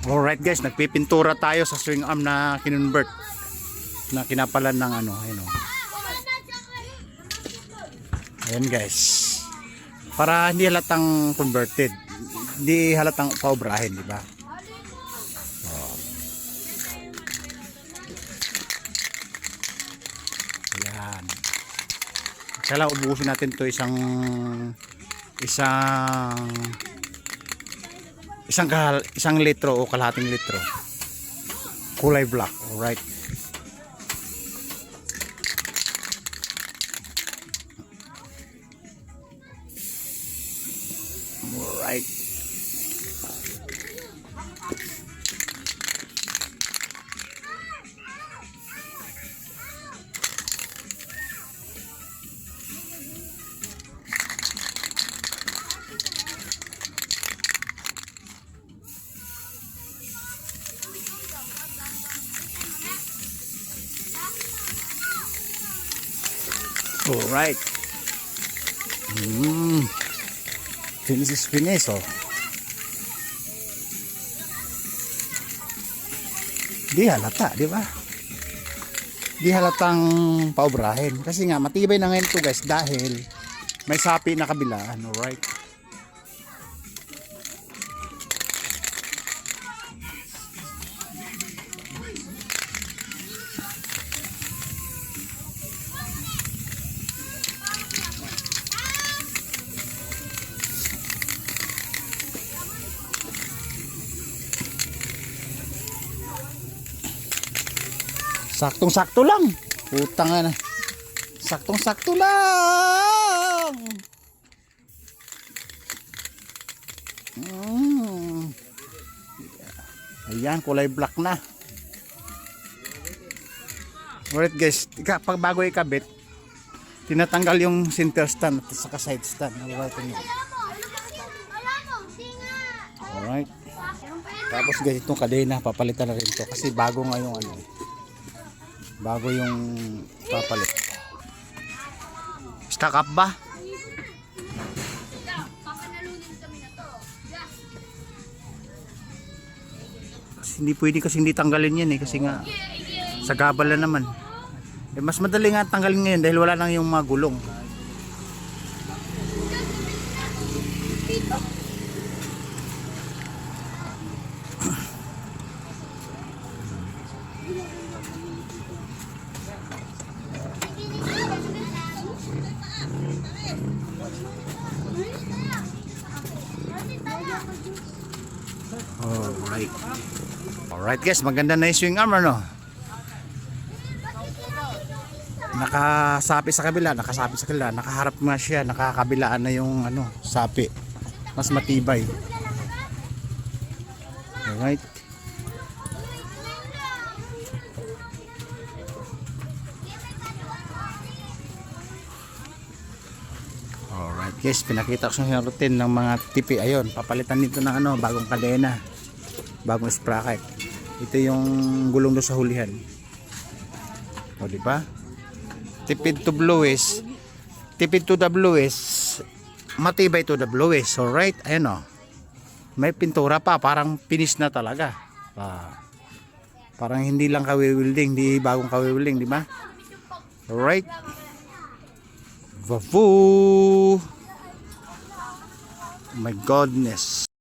Alright guys, nagpipintura tayo sa swing arm na kinonvert, na kinapalan ng ano, ayun oh. Ayan guys, para hindi halatang converted, hindi halatang paubrahin, di ba? Oh. Ayan. Kaya ubusin natin to isang litro o kalahating litro kulay black. Alright, alright. Alright. Finish is finish, oh. Di halata, di ba? Di halatang paubrahin. Kasi nga, matibay na ngayon to guys dahil may sapi na kabilaan. Alright. Saktong-sakto lang. Putang na. Saktong-sakto lang. Ayan, kulay black na. Alright guys, pag bago ikabit, tinatanggal yung center stand at saka side stand. Alright. Tapos guys, itong kadena papalitan na rin to kasi bago nga yung ano, bago yung papalit. Stack up ba? Kasi hindi pwede kasi hindi tanggalin yan eh, kasi nga sa gabal na naman. Eh, mas madali nga tanggalin ngayon dahil wala nang yung mga gulong. Alright. Alright guys, maganda na yung swing arm, ano? Nakasapi sa kabila, nakaharap na siya, nakakabilaan na yung ano, sapi. Mas matibay. Alright. Alright guys, pinakita ko sa yung routine ng mga tipi. Ayun, papalitan dito ng ano, bagong kadena, bagong sprocket. Ito yung gulong do sa hulihan. O di ba? Tipid to the blues, matibay to the blues. Alright, ayun o. May pintura pa, parang finish na talaga. Parang hindi lang kawi-wielding, hindi bagong kawi-wielding, di ba? Alright. Vavu! My goodness.